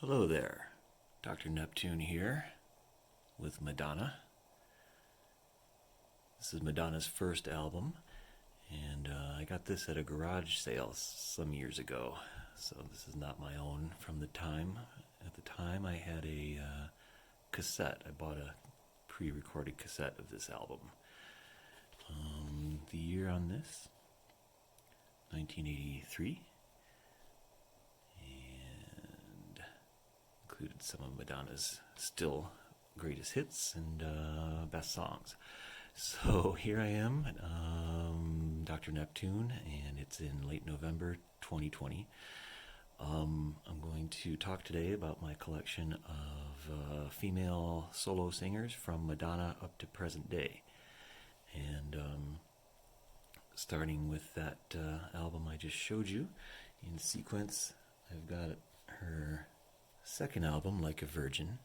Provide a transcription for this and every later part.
Hello there, Dr. Neptune here with Madonna. This is Madonna's first album, and I got this at a garage sale some years ago, so this is not my own from the time. At the time I had a cassette. I bought a pre-recorded cassette of this album. The year on this, 1983, and included some of Madonna's still greatest hits and best songs. So here I am, Dr. Neptune, and it's in late November 2020. I'm going to talk today about my collection of female solo singers from Madonna up to present day. And starting with that album I just showed you in sequence, I've got her second album, Like a Virgin.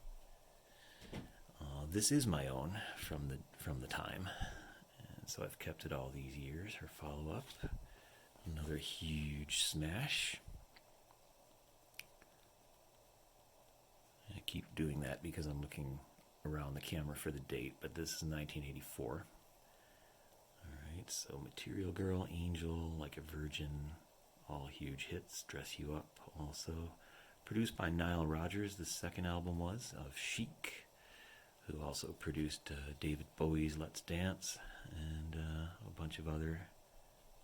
This is my own from the time, and so I've kept it all these years. Her follow-up, another huge smash. I keep doing that because I'm looking around the camera for the date, but this is 1984. Alright, so Material Girl, Angel, Like a Virgin, all huge hits. Dress You Up, also produced by Nile Rodgers, the second album was, of Chic, who also produced David Bowie's Let's Dance, and a bunch of other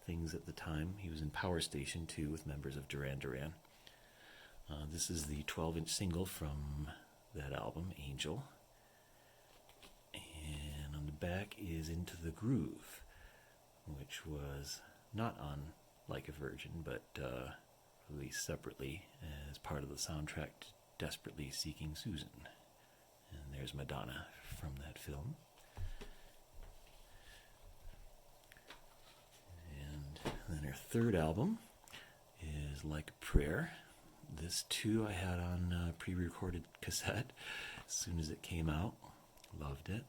things at the time. He was in Power Station, too, with members of Duran Duran. This is the 12-inch single from that album, Angel. And on the back is Into the Groove, which was not on Like a Virgin, but released separately as part of the soundtrack to Desperately Seeking Susan. And there's Madonna from that film. And then her third album is Like a Prayer. This too I had on pre-recorded cassette as soon as it came out. Loved it.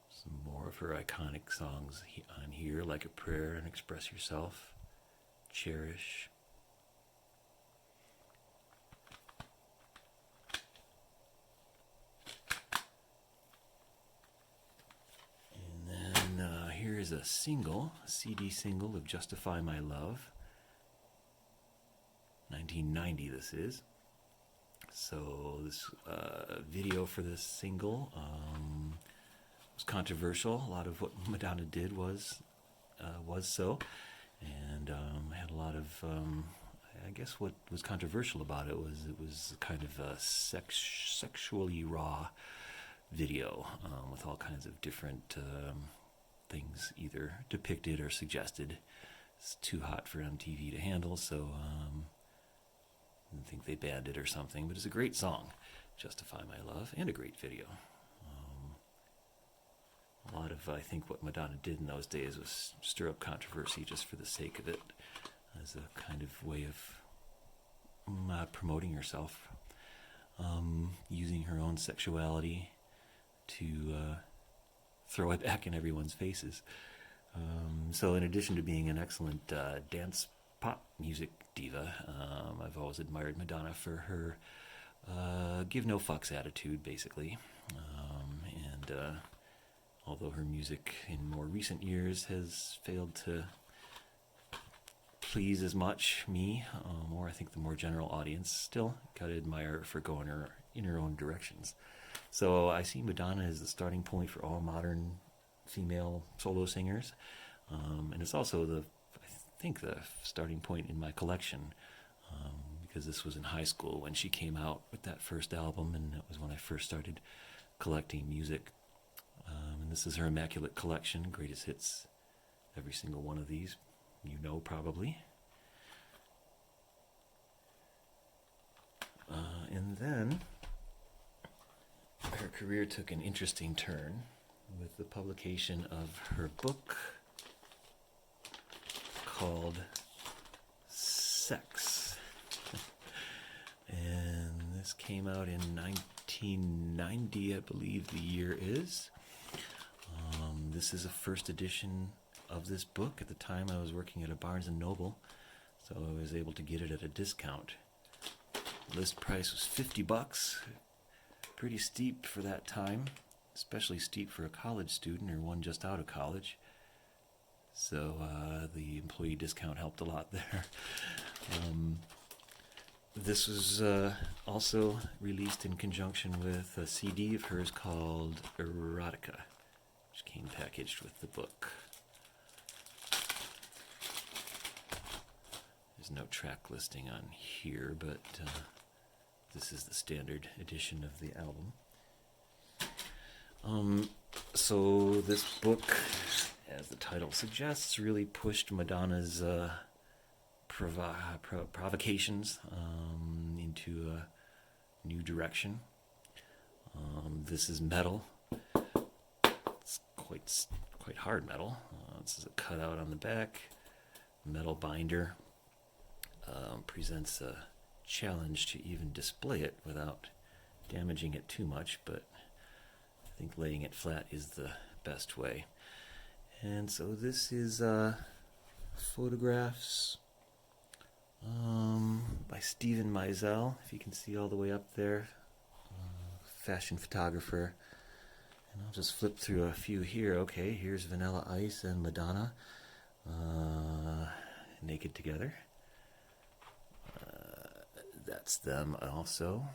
Some more of her iconic songs on here, Like a Prayer and Express Yourself, Cherish. And then here is a single, a CD single of Justify My Love. 1990 this is. So this video for this single was controversial. A lot of what Madonna did was so, and had a lot of I guess what was controversial about it was kind of a sexually raw video with all kinds of different things either depicted or suggested. It's too hot for MTV to handle, so I think they banned it or something, but it's a great song, Justify My Love, and a great video. A lot of, I think, what Madonna did in those days was stir up controversy just for the sake of it, as a kind of way of promoting herself, using her own sexuality to throw it back in everyone's faces. So in addition to being an excellent dance pop music diva, I've always admired Madonna for her give no fucks attitude, basically. And although her music in more recent years has failed to please as much me, or I think the more general audience, still gotta admire her for going in her own directions. So I see Madonna as the starting point for all modern female solo singers, and it's also the starting point in my collection, because this was in high school when she came out with that first album, and that was when I first started collecting music. And this is her immaculate collection, greatest hits, every single one of these, you know, probably. And then her career took an interesting turn with the publication of her book called Sex. And this came out in 1990, I believe the year is. This is a first edition of this book. At the time I was working at a Barnes & Noble, so I was able to get it at a discount. List price was $50. Pretty steep for that time, especially steep for a college student or one just out of college. So the employee discount helped a lot there. This was also released in conjunction with a CD of hers called Erotica, which came packaged with the book. There's no track listing on here, but this is the standard edition of the album. So this book, as the title suggests, really pushed Madonna's provocations into a new direction. This is metal. It's quite hard metal. This is a cutout on the back. Metal binder. Presents a challenge to even display it without damaging it too much, but I think laying it flat is the best way. And so this is photographs by Stephen Meisel, if you can see all the way up there, fashion photographer. And I'll just flip through a few here. Okay, here's Vanilla Ice and Madonna naked together. That's them also.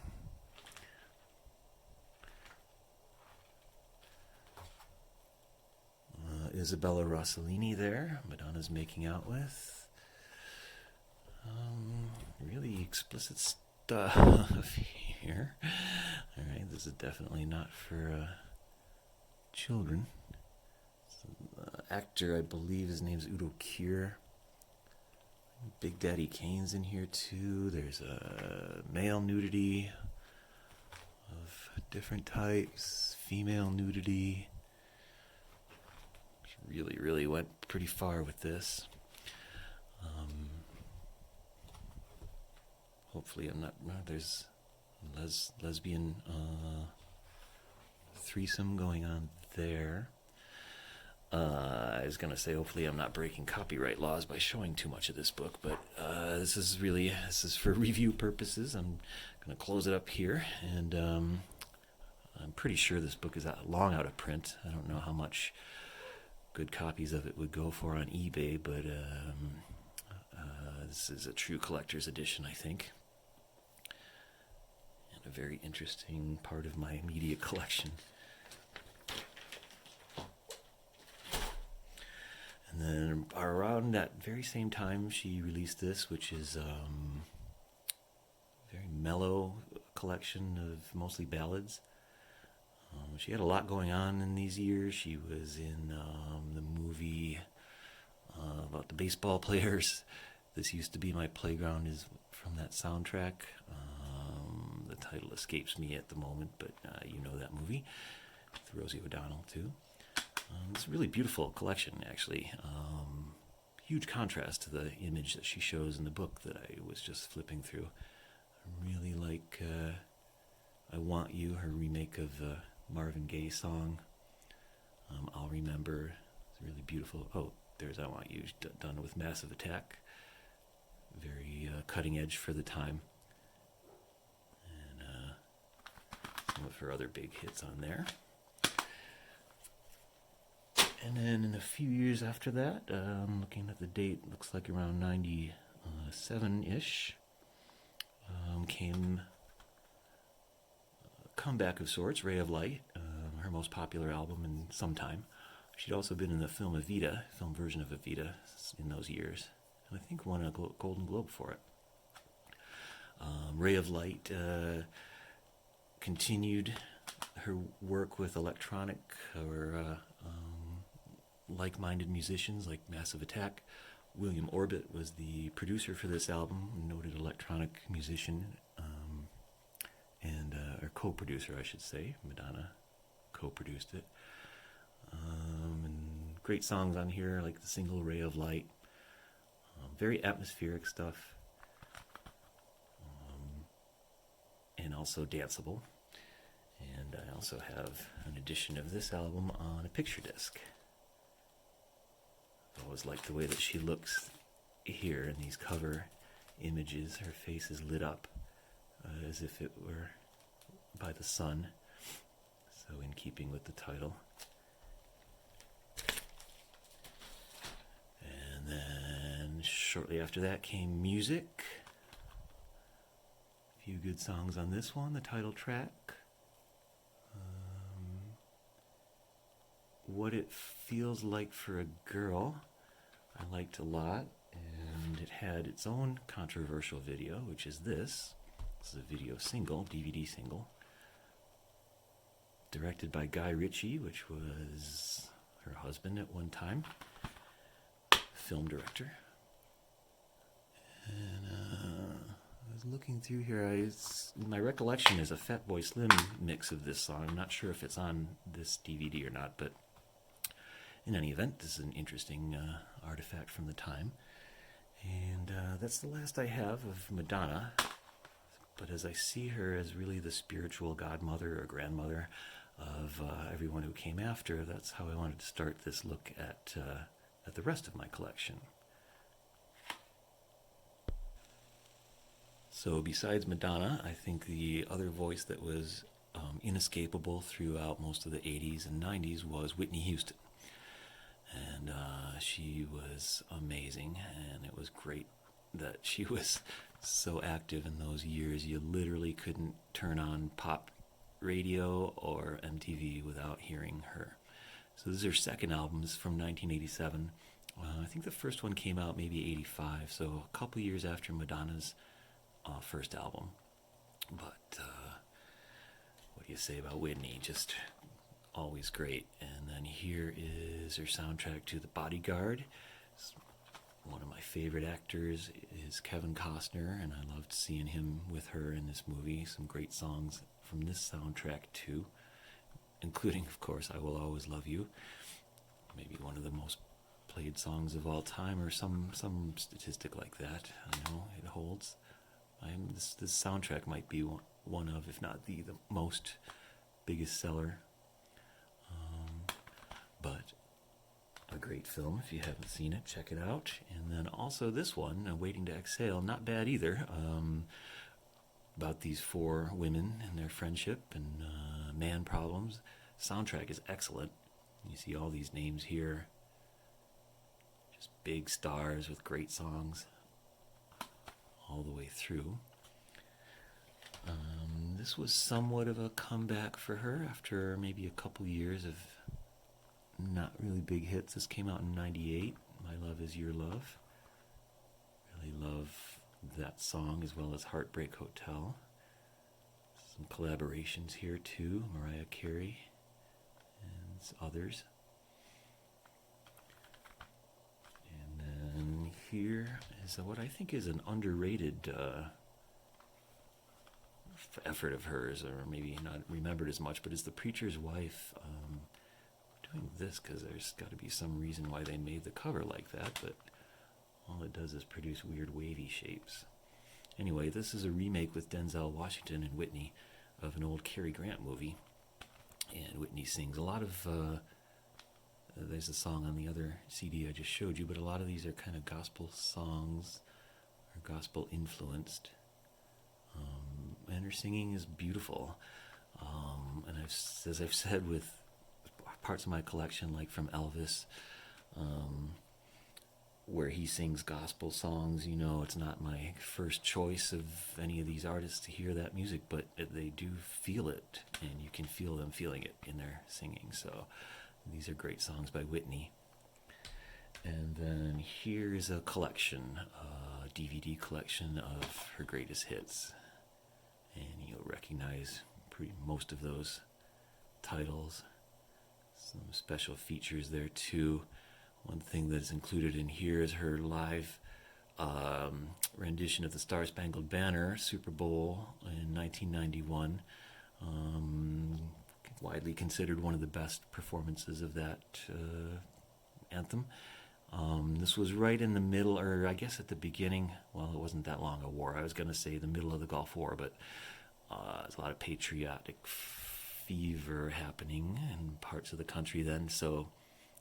Isabella Rossellini there, Madonna's making out with. Really explicit stuff here. Alright, this is definitely not for children. Actor, I believe his name's Udo Kier. Big Daddy Kane's in here too. There's a male nudity of different types, female nudity. She really went pretty far with this. Hopefully I'm not... there's lesbian threesome going on there. I was going to say, hopefully I'm not breaking copyright laws by showing too much of this book, but this is for review purposes. I'm going to close it up here, and I'm pretty sure this book is long out of print. I don't know how much good copies of it would go for on eBay, but this is a true collector's edition, I think, and a very interesting part of my media collection. And then around that very same time, she released this, which is a very mellow collection of mostly ballads. She had a lot going on in these years. She was in the movie about the baseball players. This Used to Be My Playground is from that soundtrack. The title escapes me at the moment, but you know that movie with Rosie O'Donnell too. It's a really beautiful collection, actually. Huge contrast to the image that she shows in the book that I was just flipping through. I really like I Want You, her remake of the Marvin Gaye song. I'll Remember. It's really beautiful. Oh, there's I Want You, done with Massive Attack. Very cutting edge for the time. And some of her other big hits on there. And then in a few years after that, looking at the date, looks like around 97-ish, came a comeback of sorts, Ray of Light, her most popular album in some time. She'd also been in the film Evita, film version of Evita in those years, and I think won a Golden Globe for it. Ray of Light continued her work with electronic or like-minded musicians like Massive Attack. William Orbit was the producer for this album, a noted electronic musician, or co-producer, I should say. Madonna co-produced it. And great songs on here, like the single Ray of Light. Very atmospheric stuff. And also danceable. And I also have an edition of this album on a picture disc. I always like the way that she looks here in these cover images. Her face is lit up as if it were by the sun. So in keeping with the title. And then shortly after that came music. A few good songs on this one, the title track. What It Feels Like for a Girl, I liked a lot, and it had its own controversial video, which is this. This is a video single, DVD single, directed by Guy Ritchie, which was her husband at one time, film director. And I was looking through here. My recollection is a Fatboy Slim mix of this song. I'm not sure if it's on this DVD or not, but in any event, this is an interesting artifact from the time. And that's the last I have of Madonna. But as I see her as really the spiritual godmother or grandmother of everyone who came after, that's how I wanted to start this look at the rest of my collection. So besides Madonna, I think the other voice that was inescapable throughout most of the 80s and 90s was Whitney Houston. And she was amazing, and it was great that she was so active in those years. You literally couldn't turn on pop radio or MTV without hearing her. So this is her second album, this is from 1987. I think the first one came out maybe 85, so a couple years after Madonna's first album. But what do you say about Whitney? Just always great. And then here is her soundtrack to The Bodyguard. One of my favorite actors is Kevin Costner, and I loved seeing him with her in this movie. Some great songs from this soundtrack too, including, of course, I Will Always Love You. Maybe one of the most played songs of all time, or some statistic like that. I know it holds. This soundtrack might be one of, if not the most biggest seller. But a great film. If you haven't seen it, check it out. And then also this one, Waiting to Exhale, not bad either. About these four women and their friendship and man problems. Soundtrack is excellent. You see all these names here. Just big stars with great songs all the way through. This was somewhat of a comeback for her after maybe a couple years of not really big hits. This came out in 98, My Love Is Your Love. Really love that song, as well as Heartbreak Hotel. Some collaborations here too, Mariah, Carey, and others. And then here is what I think is an underrated effort of hers, or maybe not remembered as much, but it's The Preacher's Wife. Doing this because there's got to be some reason why they made the cover like that, but all it does is produce weird wavy shapes. Anyway, this is a remake with Denzel Washington and Whitney of an old Cary Grant movie, and Whitney sings a lot of there's a song on the other CD I just showed you, but a lot of these are kind of gospel songs or gospel influenced, and her singing is beautiful. And as I've said with parts of my collection, like from Elvis, where he sings gospel songs, it's not my first choice of any of these artists to hear that music, but they do feel it, and you can feel them feeling it in their singing. So these are great songs by Whitney. And then here's a collection, a DVD collection of her greatest hits, and you'll recognize most of those titles. Some special features there too. One thing that's included in here is her live rendition of the Star Spangled Banner, Super Bowl in 1991. Widely considered one of the best performances of that anthem. This was right in the middle, or I guess at the beginning, well, it wasn't that long a war. I was going to say the middle of the Gulf War, but there's a lot of patriotic fever happening in parts of the country then, so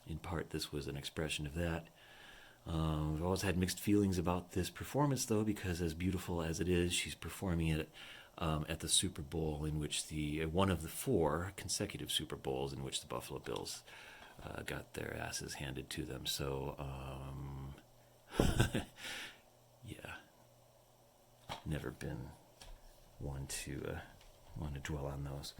in part this was an expression of that. I've always had mixed feelings about this performance though, because as beautiful as it is, she's performing it at the Super Bowl, in which the one of the 4 consecutive Super Bowls in which the Buffalo Bills got their asses handed to them. So, yeah, never been one to dwell on those.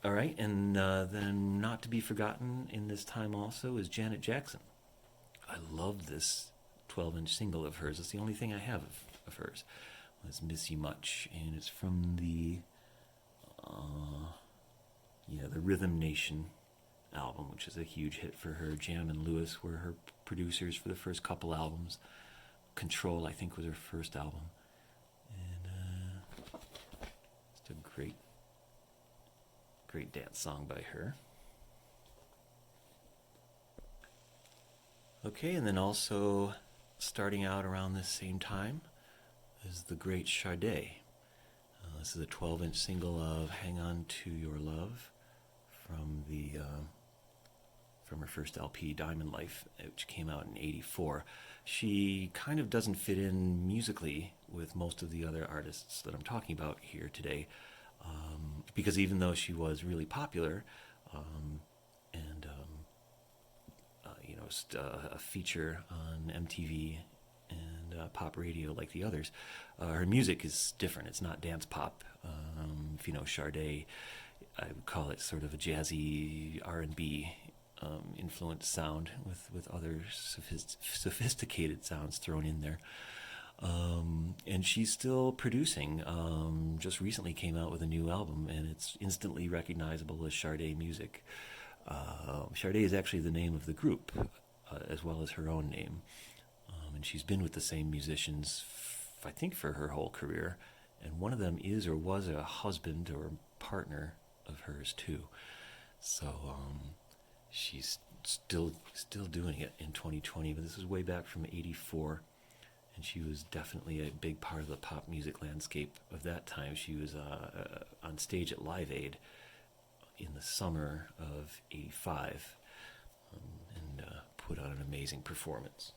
All right, and then not to be forgotten in this time also is Janet Jackson. I love this 12-inch single of hers. It's the only thing I have of hers. It's Miss You Much, and it's from the Rhythm Nation album, which is a huge hit for her. Jam and Lewis were her producers for the first couple albums. Control, I think, was her first album. And just a great dance song by her. Okay, and then also starting out around this same time is the great Sade. This is a 12-inch single of Hang On To Your Love from her first LP, Diamond Life, which came out in '84. She kind of doesn't fit in musically with most of the other artists that I'm talking about here today, because even though she was really popular, and a feature on MTV and pop radio like the others, her music is different. It's not dance pop. If you know Sade, I would call it sort of a jazzy R&B influenced sound with other sophisticated sounds thrown in there. And she's still producing. Just recently came out with a new album, and it's instantly recognizable as Sade music. Sade is actually the name of the group, as well as her own name. And she's been with the same musicians, I think, for her whole career. And one of them is or was a husband or partner of hers too. So she's still doing it in 2020. But this is way back from '84. And she was definitely a big part of the pop music landscape of that time. She was on stage at Live Aid in the summer of '85 and put on an amazing performance.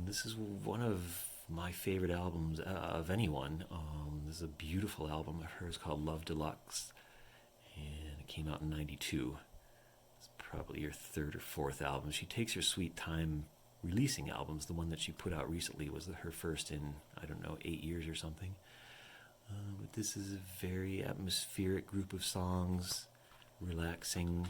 This is one of my favorite albums of anyone. This is a beautiful album of hers called Love Deluxe, and it came out in '92. It's probably her 3rd or 4th album. She takes her sweet time releasing albums. The one that she put out recently was her first in, 8 years or something. But this is a very atmospheric group of songs, relaxing,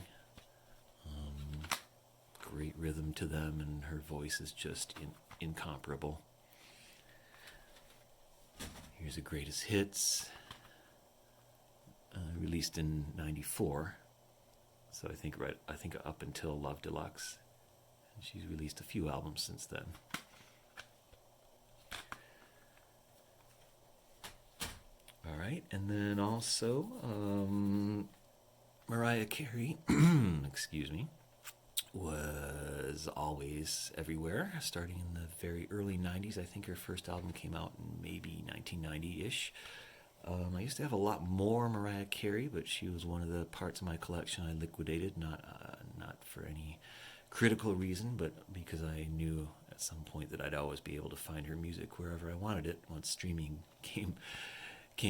great rhythm to them, and her voice is just incomparable. Here's the greatest hits, released in '94. So I think up until Love Deluxe. And she's released a few albums since then. All right, and then also Mariah Carey, excuse me, was always everywhere, starting in the very early 90s. I think her first album came out in maybe 1990-ish. I used to have a lot more Mariah Carey, but she was one of the parts of my collection I liquidated, not for any critical reason, but because I knew at some point that I'd always be able to find her music wherever I wanted it once streaming came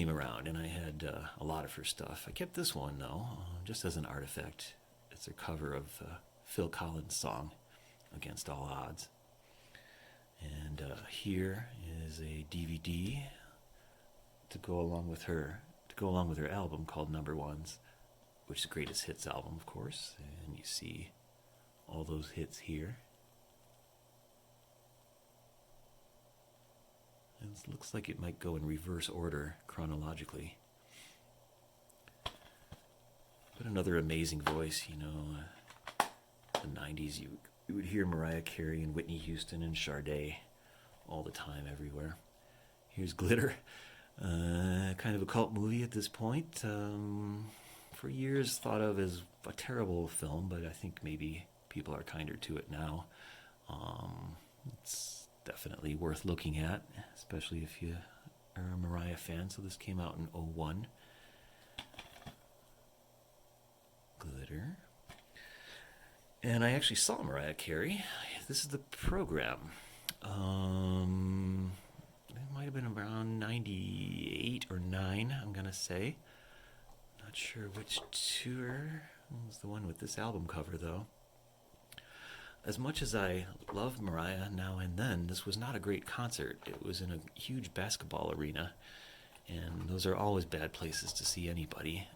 around, and I had a lot of her stuff. I kept this one, though, just as an artifact. It's a cover of Phil Collins' song, Against All Odds. And here is a DVD to go along with her album called Number Ones, which is the greatest hits album, of course. And you see all those hits here. And it looks like it might go in reverse order chronologically. But another amazing voice, the 90s, you would hear Mariah Carey and Whitney Houston and Sade all the time, everywhere. Here's Glitter, kind of a cult movie at this point. For years thought of as a terrible film, but I think maybe people are kinder to it now. It's definitely worth looking at, especially if you are a Mariah fan. So this came out in '01. Glitter. And I actually saw Mariah Carey. This is the program. It might have been around 98 or 9, I'm going to say. Not sure which tour. It was the one with this album cover, though. As much as I love Mariah now and then, this was not a great concert. It was in a huge basketball arena, and those are always bad places to see anybody.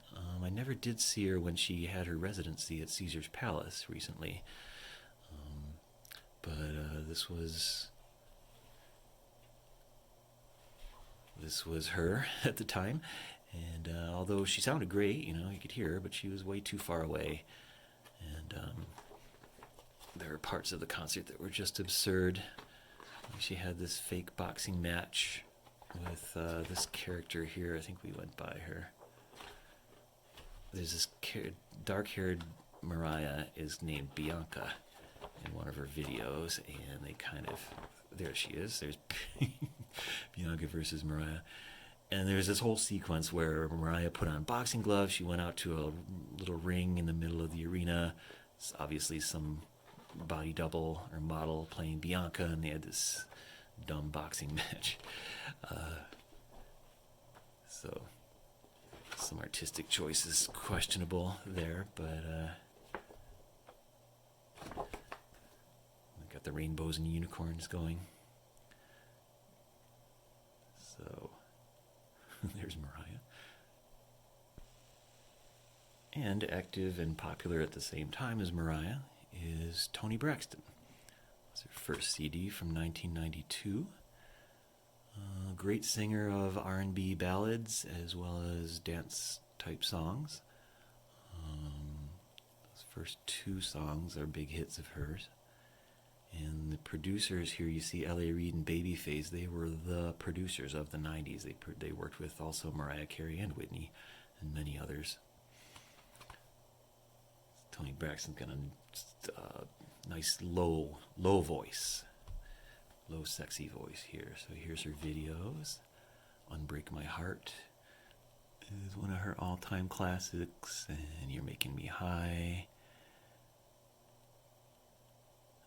I never did see her when she had her residency at Caesar's Palace recently. But this was her at the time, and although she sounded great, you could hear her, but she was way too far away, and there were parts of the concert that were just absurd. She had this fake boxing match with this character here. I think we went by her. There's this dark-haired Mariah is named Bianca in one of her videos, and they kind of, there she is, there's Bianca versus Mariah, and there's this whole sequence where Mariah put on boxing gloves, she went out to a little ring in the middle of the arena. It's obviously some body double or model playing Bianca, and they had this dumb boxing match. So some artistic choices questionable there, but got the rainbows and unicorns going. So there's Mariah. And active and popular at the same time as Mariah is Toni Braxton. It's her first CD from 1992. Great singer of R&B ballads as well as dance-type songs. Those first 2 songs are big hits of hers. And the producers here, you see L.A. Reid and Babyface, they were the producers of the 90s. They worked with also Mariah Carey and Whitney and many others. Toni Braxton's got a nice low voice. Low sexy voice here. So here's her videos. Unbreak My Heart is one of her all-time classics, and You're Making Me High.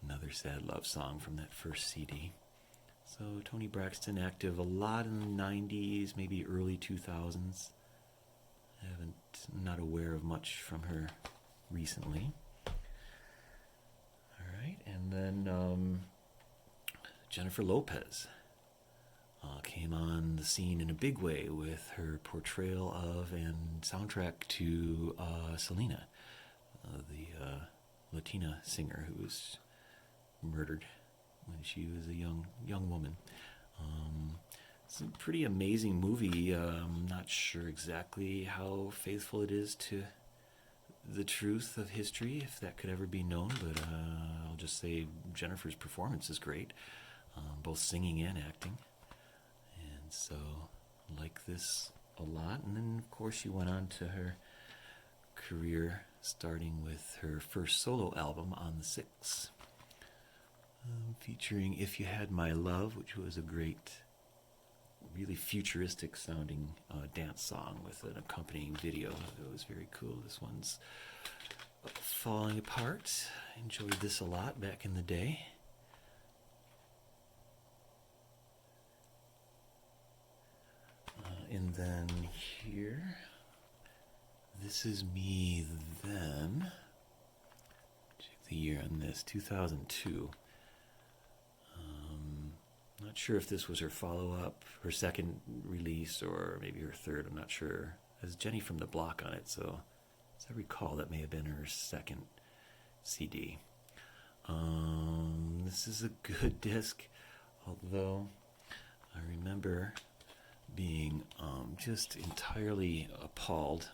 Another sad love song from that first CD. So Toni Braxton active a lot in the 90s, maybe early 2000s. Not aware of much from her recently. All right, and then Jennifer Lopez came on the scene in a big way with her portrayal of and soundtrack to Selena, the Latina singer who was murdered when she was a young woman. It's a pretty amazing movie. I'm not sure exactly how faithful it is to the truth of history, if that could ever be known, but I'll just say Jennifer's performance is great, both singing and acting, and so I like this a lot. And then of course she went on to her career, starting with her first solo album, On the Six, featuring If You Had My Love, which was a great, really futuristic sounding dance song with an accompanying video. It was very cool. This one's Falling Apart. I enjoyed this a lot back in the day. And then here, This Is Me Then. Check the year on this, 2002. Not sure if this was her follow-up, her second release, or maybe her third. I'm not sure. It has Jenny from the Block on it, so as I recall, that may have been her second CD. This is a good disc, although I remember being just entirely appalled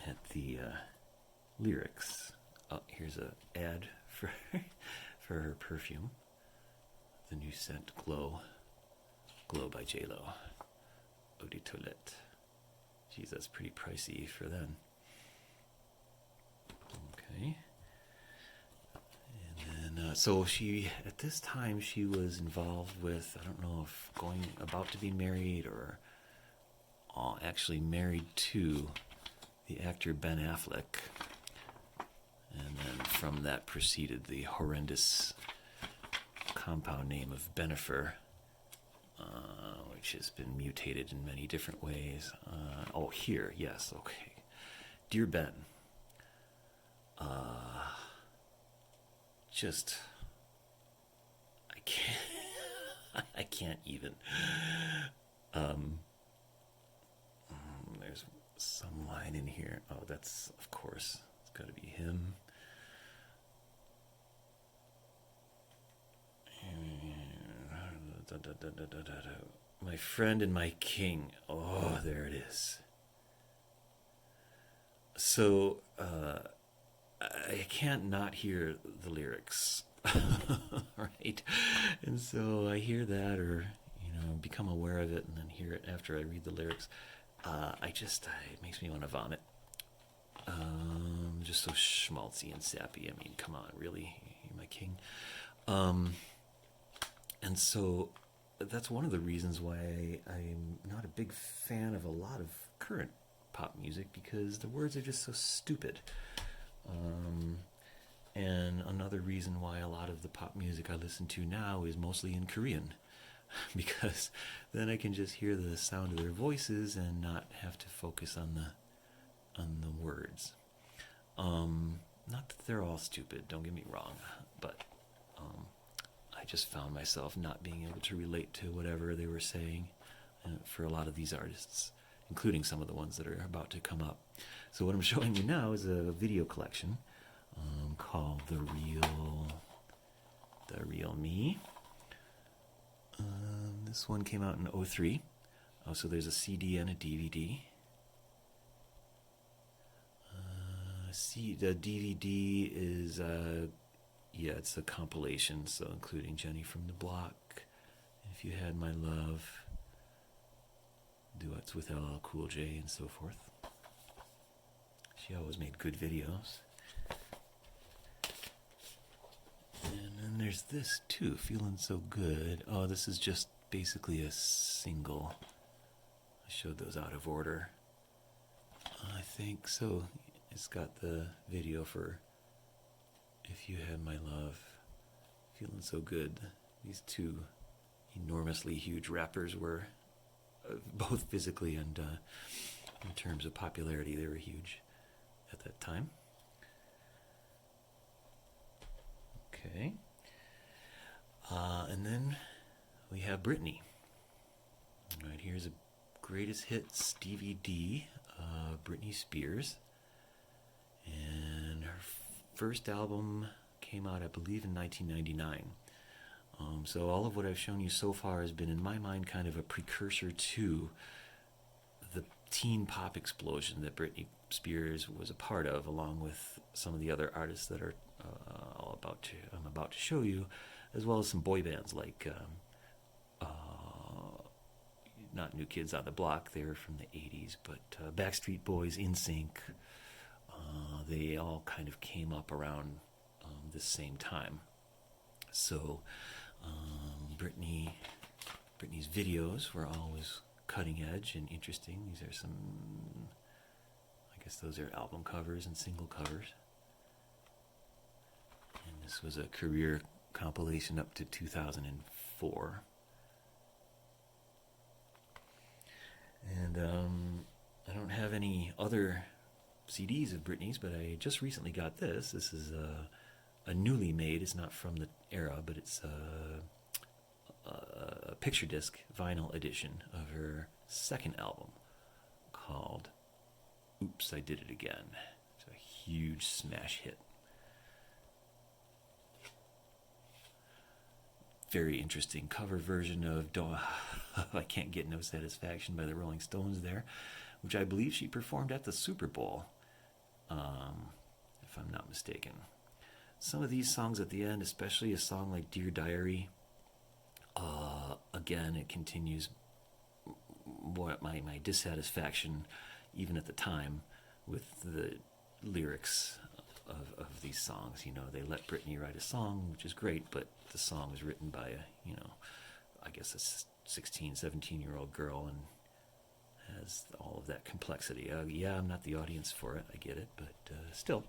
at the lyrics. Oh, here's an ad for her perfume. The new scent Glow by J-Lo. Eau de Toilette. Geez, that's pretty pricey for then. Okay. And then, so she, at this time, she was involved with, I don't know if about to be married or actually married to the actor Ben Affleck. And then from that proceeded the horrendous compound name of Benifer, which has been mutated in many different ways. Oh, here, yes, okay. Dear Ben, just, I can't, I can't even. There's some line in here. Oh, that's, of course, it's got to be him. My friend and my king. Oh, there it is. So, I can't not hear the lyrics, right? And so I hear that, or become aware of it, and then hear it after I read the lyrics. It makes me want to vomit. Just so schmaltzy and sappy. I mean, come on, really? You're my king. And so that's one of the reasons why I'm not a big fan of a lot of current pop music, because the words are just so stupid. And another reason why a lot of the pop music I listen to now is mostly in Korean, because then I can just hear the sound of their voices and not have to focus on the words. Not that they're all stupid, don't get me wrong, but I just found myself not being able to relate to whatever they were saying for a lot of these artists, including some of the ones that are about to come up. So what I'm showing you now is a video collection called The Real Me. This one came out in 2003. So there's a CD and a DVD. The DVD is, it's a compilation, so including Jenny from the Block, If You Had My Love, duets with LL Cool J, and so forth. She always made good videos. And then there's this too, Feeling So Good. Oh, this is just basically a single. I showed those out of order. I think so. It's got the video for If You Had My Love, Feeling So Good. These two enormously huge rappers were, both physically and in terms of popularity, they were huge at that time. Okay. And then we have Britney. Right, here's a greatest hits DVD, Britney Spears. And her first album came out, I believe, in 1999. So all of what I've shown you so far has been, in my mind, kind of a precursor to the teen pop explosion that Britney Spears was a part of, along with some of the other artists that are I'm about to show you, as well as some boy bands like not New Kids on the Block, they were from the 80s, but Backstreet Boys, NSYNC, they all kind of came up around this same time. So Britney's videos were always cutting edge and interesting. These are some, I guess those are album covers and single covers. And this was a career compilation up to 2004. And I don't have any other CDs of Britney's, but I just recently got this. This is a newly made, it's not from the era, but it's a picture disc vinyl edition of her second album called Oops, I Did It Again. It's a huge smash hit. Very interesting cover version of I Can't Get No Satisfaction by the Rolling Stones there, which I believe she performed at the Super Bowl, if I'm not mistaken. Some of these songs at the end, especially a song like Dear Diary, again, it continues my dissatisfaction, even at the time, with the lyrics of these songs. They let Britney write a song, which is great, but the song was written by I guess a 16, 17-year-old girl, and has all of that complexity. I'm not the audience for it, I get it, but still,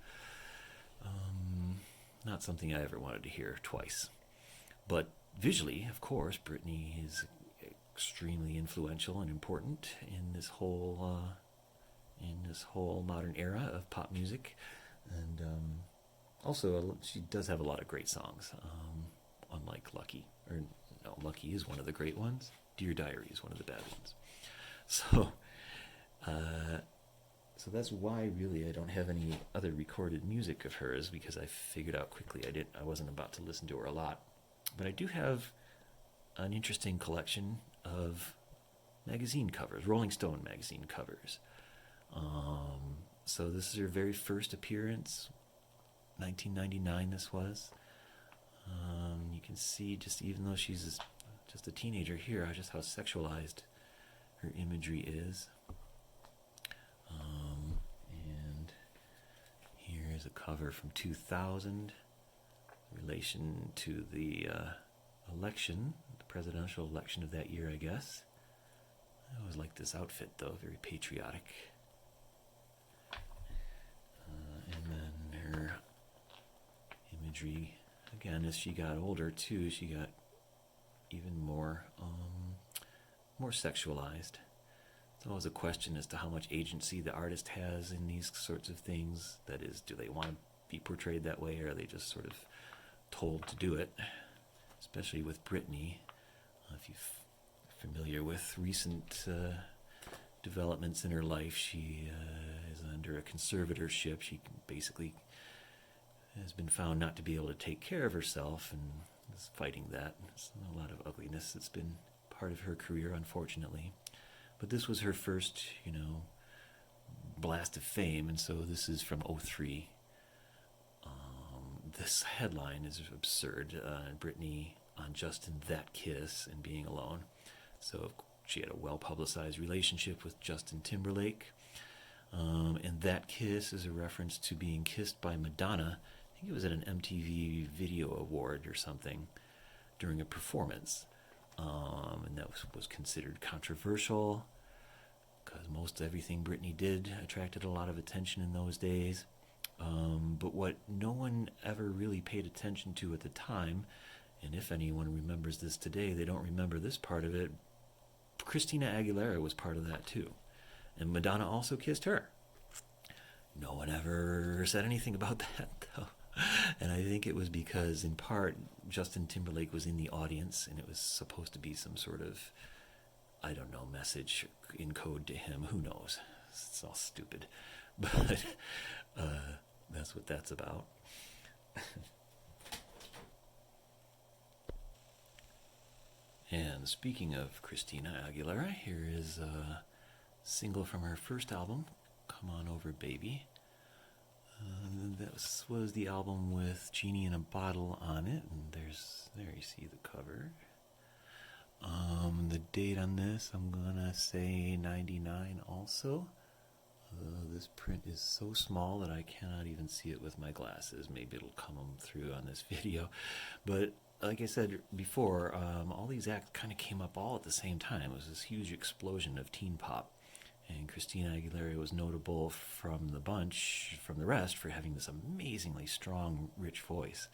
not something I ever wanted to hear twice. But visually, of course, Britney is extremely influential and important in this whole modern era of pop music. And also, she does have a lot of great songs, unlike Lucky. Or, no, Lucky is one of the great ones. Dear Diary is one of the bad ones. So, so that's why really I don't have any other recorded music of hers, because I figured out quickly I wasn't about to listen to her a lot. But I do have an interesting collection of magazine covers, Rolling Stone magazine covers. So this is her very first appearance, 1999 this was. You can see, just even though she's just a teenager here, just how sexualized her imagery is. And here's a cover from 2000, in relation to the election, the presidential election of that year, I guess. I always liked this outfit, though, very patriotic. And then her imagery, again, as she got older, too, she got even more sexualized. It's always a question as to how much agency the artist has in these sorts of things. That is, do they want to be portrayed that way, or are they just sort of told to do it? Especially with Britney. If you're familiar with recent developments in her life, she is under a conservatorship. She basically has been found not to be able to take care of herself and is fighting that. There's a lot of ugliness that's been part of her career, unfortunately. But this was her first, blast of fame, and so this is from 2003. This headline is absurd. Britney on Justin That Kiss and being alone. So she had a well-publicized relationship with Justin Timberlake. And That Kiss is a reference to being kissed by Madonna. I think it was at an MTV Video Award or something during a performance. And that was considered controversial because most everything Britney did attracted a lot of attention in those days. But what no one ever really paid attention to at the time, and if anyone remembers this today, they don't remember this part of it. Christina Aguilera was part of that too. And Madonna also kissed her. No one ever said anything about that, though. And I think it was because, in part, Justin Timberlake was in the audience, and it was supposed to be some sort of, message in code to him. Who knows? It's all stupid. But that's what that's about. And speaking of Christina Aguilera, here is a single from her first album, Come On Over Baby. This was the album with Genie in a Bottle on it, and there you see the cover. The date on this, I'm gonna say 99 also. This print is so small that I cannot even see it with my glasses. Maybe it'll come through on this video. But like I said before, all these acts kind of came up all at the same time. It was this huge explosion of teen pop. And Christina Aguilera was notable from the rest, for having this amazingly strong, rich voice.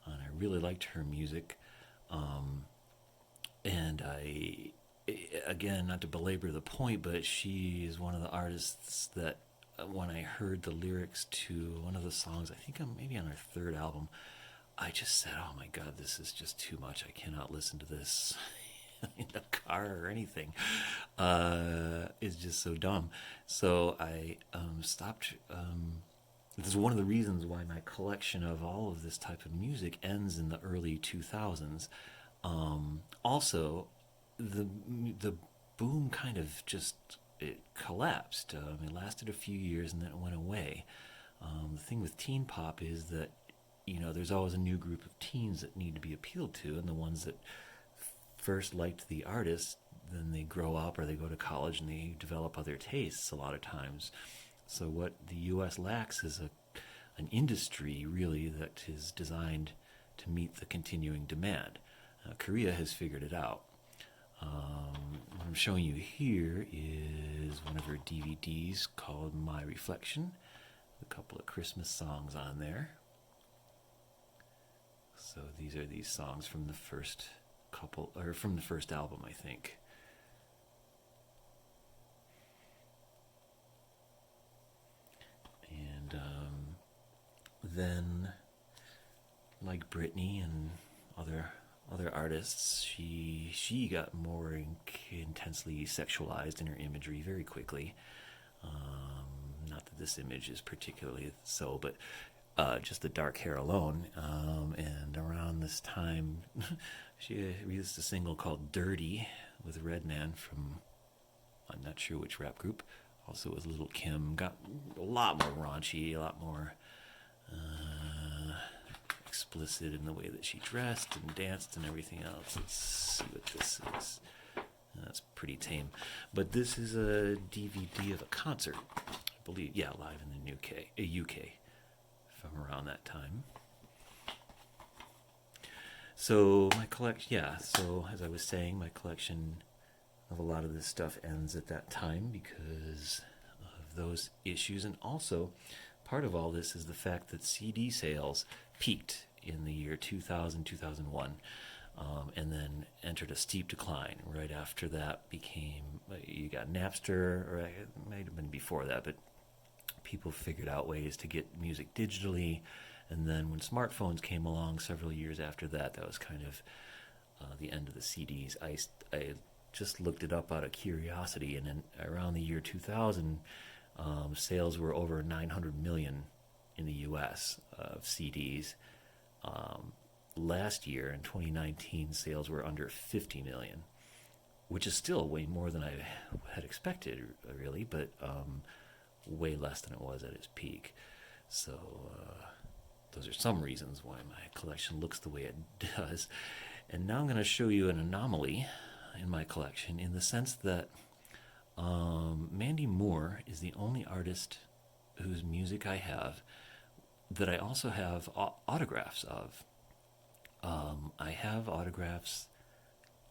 And I really liked her music. And again, not to belabor the point, but she is one of the artists that when I heard the lyrics to one of the songs, I think maybe on her third album, I just said, oh my God, this is just too much. I cannot listen to this in the car or anything. It's just so dumb. So I stopped. This is one of the reasons why my collection of all of this type of music ends in the early 2000s. Also, the boom kind of it collapsed. It lasted a few years and then it went away. The thing with teen pop is that, there's always a new group of teens that need to be appealed to, and the ones that first liked the artist, then they grow up or they go to college and they develop other tastes a lot of times. So what the U.S. lacks is an industry, really, that is designed to meet the continuing demand. Korea has figured it out. What I'm showing you here is one of her DVDs called My Reflection, with a couple of Christmas songs on there. So these are these songs from the first album, I think. then, like Britney and other artists, she got more intensely sexualized in her imagery very quickly. Not that this image is particularly so, but just the dark hair alone. And around this time, she released a single called "Dirty" with Redman from, I'm not sure which rap group. Also with Little Kim. Got a lot more raunchy, a lot more explicit in the way that she dressed and danced and everything else. Let's see what this is. That's pretty tame. But this is a DVD of a concert, I believe. Yeah, live in the UK from around that time. So my collection, yeah, so as I was saying, my collection of a lot of this stuff ends at that time because of those issues. And also, part of all this is the fact that CD sales peaked in the year 2000, 2001, and then entered a steep decline. Right after that you got Napster, or it might have been before that, but people figured out ways to get music digitally. And then when smartphones came along several years after that, that was kind of the end of the CDs. I just looked it up out of curiosity, and then around the year 2000, sales were over 900 million in the U.S. of CDs. Last year, in 2019, sales were under 50 million, which is still way more than I had expected, really, but way less than it was at its peak. So those are some reasons why my collection looks the way it does. And now I'm going to show you an anomaly in my collection, in the sense that Mandy Moore is the only artist whose music I have that I also have autographs of. I have autographs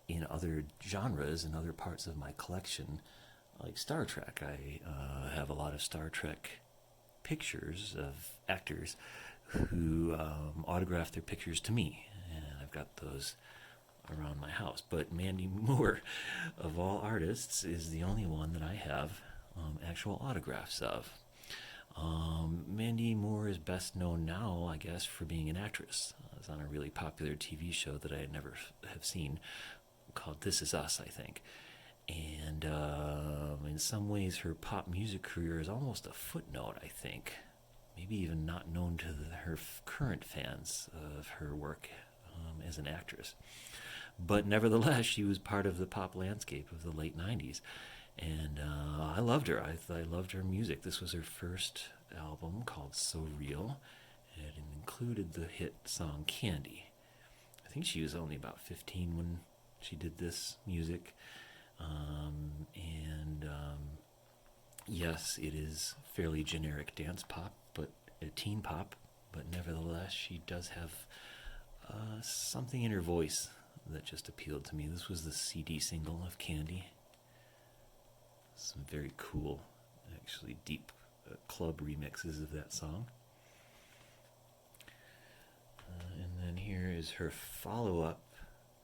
in other genres and other parts of my collection, like Star Trek. I have a lot of Star Trek pictures of actors who autographed their pictures to me, and I've got those around my house. But Mandy Moore, of all artists, is the only one that I have actual autographs of. Mandy Moore is best known now, I guess, for being an actress. I was on a really popular TV show that I had never have seen called This Is Us, I think. And in some ways, her pop music career is almost a footnote, I think. Maybe even not known to her current fans of her work as an actress. But nevertheless, she was part of the pop landscape of the late 90s. And I loved her. I loved her music. This was her first album called So Real. It included the hit song Candy. I think she was only about 15 when she did this music. Yes, it is fairly generic dance pop, but teen pop. But nevertheless, she does have something in her voice that just appealed to me. This was the CD single of Candy. Some very cool, actually deep club remixes of that song. And then here is her follow-up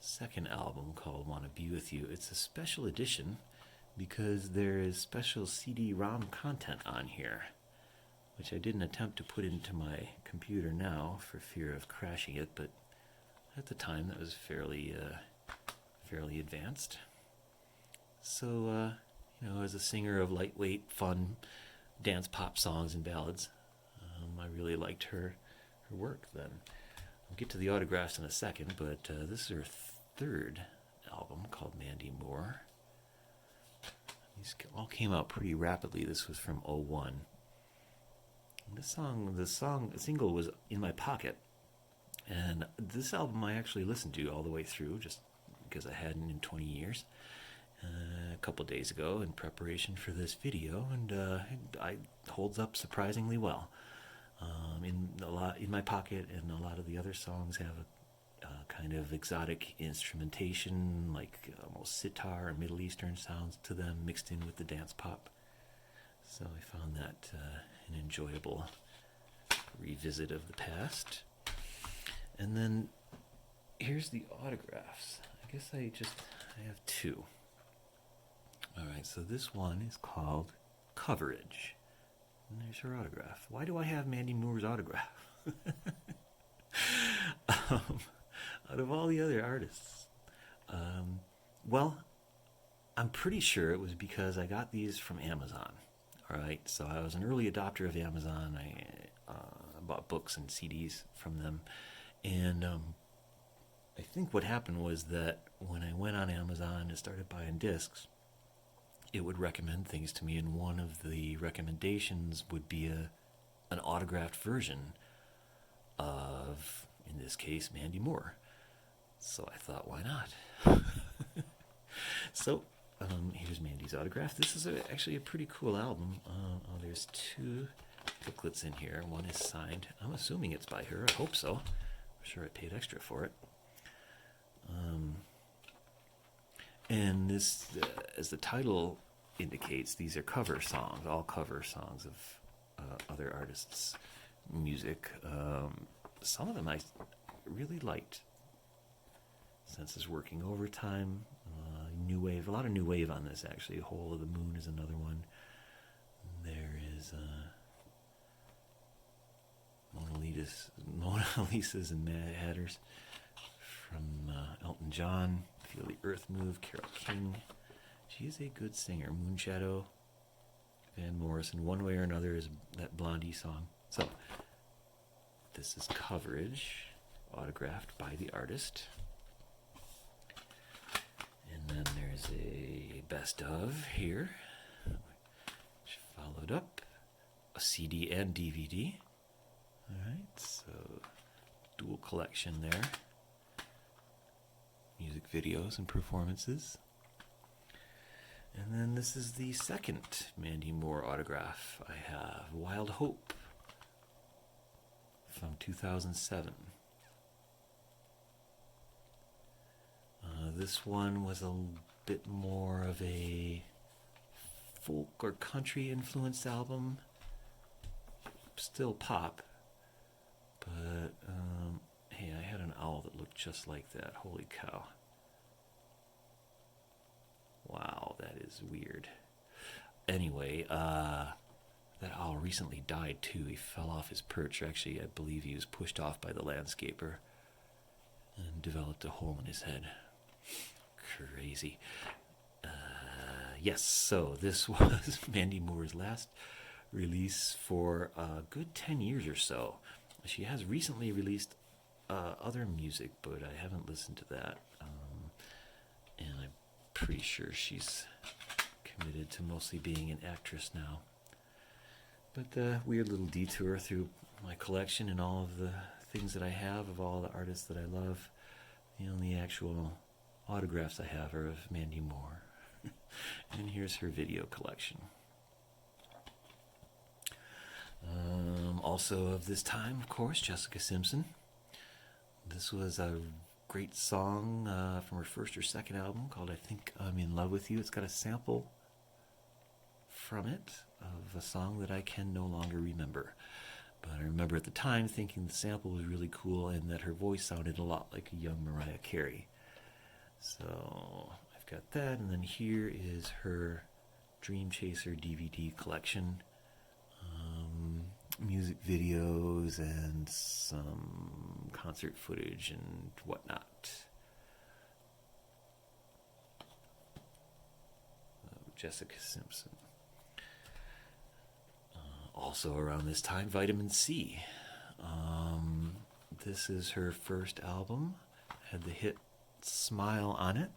second album called Wanna Be With You. It's a special edition because there is special CD-ROM content on here, which I didn't attempt to put into my computer now for fear of crashing it, but at the time that was fairly advanced. So, as a singer of lightweight, fun dance pop songs and ballads, I really liked her work then. I'll get to the autographs in a second, but this is her third album called Mandy Moore. These all came out pretty rapidly. This was from 2001. The single was In My Pocket, and this album I actually listened to all the way through, just because I hadn't in 20 years. A couple days ago in preparation for this video, and it holds up surprisingly well. In My Pocket and a lot of the other songs have a kind of exotic instrumentation, like almost sitar or Middle Eastern sounds to them, mixed in with the dance pop. So I found that an enjoyable revisit of the past. And then here's the autographs. I guess I have two. Alright, so this one is called Coverage. And there's her autograph. Why do I have Mandy Moore's autograph? um, out of all the other artists. Um, well, I'm pretty sure it was because I got these from Amazon. All right, so I was an early adopter of Amazon. I bought books and CDs from them, and I think what happened was that when I went on Amazon and started buying discs, it would recommend things to me, and one of the recommendations would be an autographed version of, in this case, Mandy Moore. So I thought, why not? So here's Mandy's autograph. This is actually a pretty cool album. There's two booklets in here. One is signed. I'm assuming it's by her. I hope so. I'm sure I paid extra for it. And this, as the title indicates, these are cover songs, all cover songs of other artists' music. Some of them I really liked. Senses Working Overtime, New Wave, a lot of New Wave on this actually. Hole of the Moon is another one. There is Mona Lisa's and Mad Hatters from Elton John. Feel the Earth Move, Carole King. She's a good singer. Moonshadow, Van Morrison. One Way or Another is that Blondie song. So, this is coverage, autographed by the artist. And then there's a best of here, which followed up a CD and DVD. All right, so dual collection there. Music videos and performances. And then this is the second Mandy Moore autograph I have, Wild Hope from 2007. This one was a bit more of a folk or country influenced album. Still pop. But, hey, I had an owl that looked just like that. Holy cow. Wow, that is weird. Anyway, that owl recently died too. He fell off his perch. Actually, I believe he was pushed off by the landscaper and developed a hole in his head. Crazy. Yes, so this was Mandy Moore's last release for a good 10 years or so. She has recently released other music, but I haven't listened to that. And I'm pretty sure she's committed to mostly being an actress now. But a weird little detour through my collection and all of the things that I have of all the artists that I love. The only actual autographs I have are of Mandy Moore. And here's her video collection. Also of this time, of course, Jessica Simpson. This was a great song from her first or second album called I Think I'm in Love with You. It's got a sample from it of a song that I can no longer remember. But I remember at the time thinking the sample was really cool and that her voice sounded a lot like a young Mariah Carey. So I've got that, and then here is her Dream Chaser DVD collection. Music videos and some concert footage and whatnot. Jessica Simpson. Also around this time, Vitamin C. This is her first album. Had the hit Smile on it.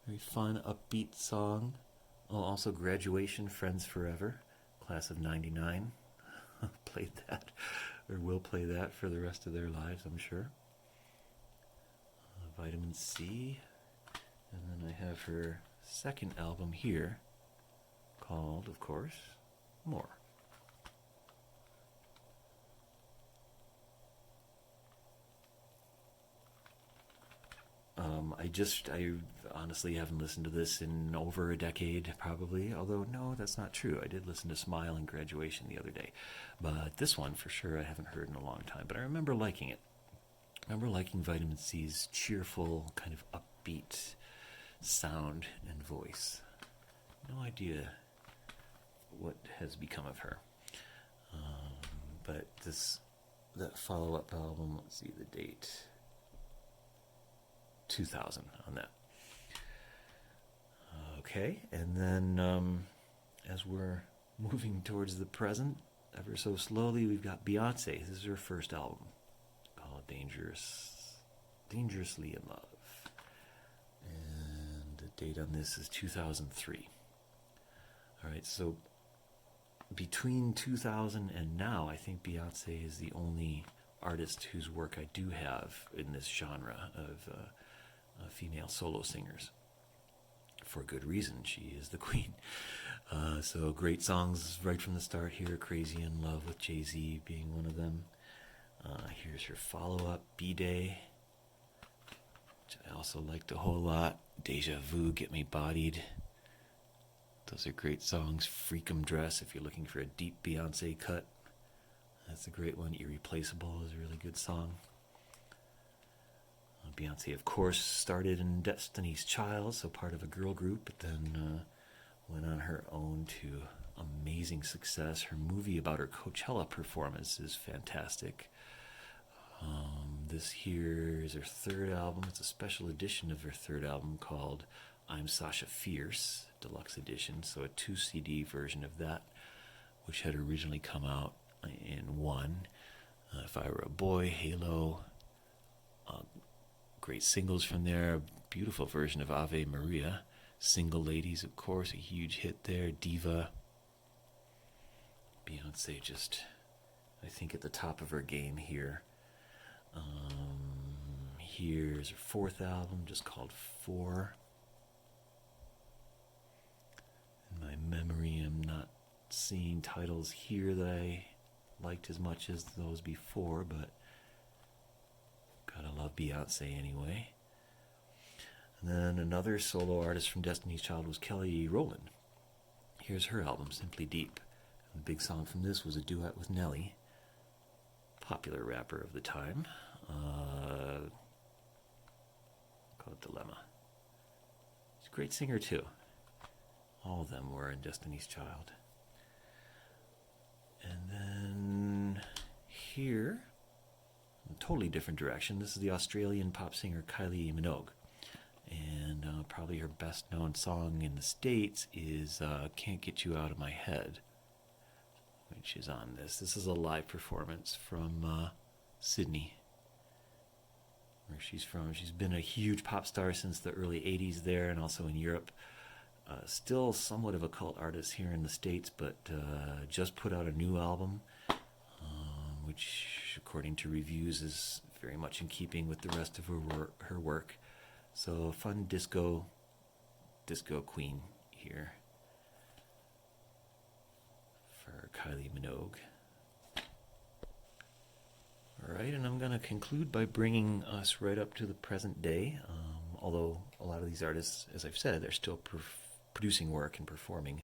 Very fun, upbeat song. Oh, also Graduation, Friends Forever. Class of 99 played that, or will play that for the rest of their lives, I'm sure. Vitamin C. And then I have her second album here, called, of course, More. I honestly haven't listened to this in over a decade, probably. Although, no, that's not true. I did listen to Smile and Graduation the other day. But this one, for sure, I haven't heard in a long time. But I remember liking it. I remember liking Vitamin C's cheerful, kind of upbeat sound and voice. No idea what has become of her. But that follow-up album, let's see the date, 2000 on that. Okay, and then as we're moving towards the present, ever so slowly, we've got Beyonce. This is her first album, called Dangerously in Love. And the date on this is 2003. All right, so between 2000 and now, I think Beyonce is the only artist whose work I do have in this genre of female solo singers. For good reason, she is the queen. So great songs right from the start here. Crazy in Love with Jay-Z being one of them. Here's her follow-up, B-Day, which I also liked a whole lot. Deja Vu, Get Me Bodied. Those are great songs. Freakum Dress, if you're looking for a deep Beyonce cut. That's a great one. Irreplaceable is a really good song. Beyonce, of course, started in Destiny's Child, so part of a girl group, but then went on her own to amazing success. Her movie about her Coachella performance is fantastic. This here is her third album. It's a special edition of her third album called I'm Sasha Fierce, deluxe edition, so a 2 CD version of that, which had originally come out in one. If I Were a Boy, Halo, great singles from there, a beautiful version of Ave Maria, Single Ladies, of course, a huge hit there, Diva. Beyonce just, I think, at the top of her game here. Here's her fourth album, just called 4. In my memory, I'm not seeing titles here that I liked as much as those before, but gotta love Beyonce anyway. And then another solo artist from Destiny's Child was Kelly Rowland. Here's her album, Simply Deep. And the big song from this was a duet with Nelly, popular rapper of the time. Called Dilemma. She's a great singer too. All of them were in Destiny's Child. And then here, a totally different direction. This is the Australian pop singer Kylie Minogue. And probably her best known song in the States is Can't Get You Out of My Head, which is on this. This is a live performance from Sydney, where she's from. She's been a huge pop star since the early 80s there and also in Europe. Still somewhat of a cult artist here in the States, but just put out a new album, which, according to reviews, is very much in keeping with the rest of her work. So, fun disco queen here for Kylie Minogue. All right, and I'm going to conclude by bringing us right up to the present day. Although a lot of these artists, as I've said, they're still producing work and performing.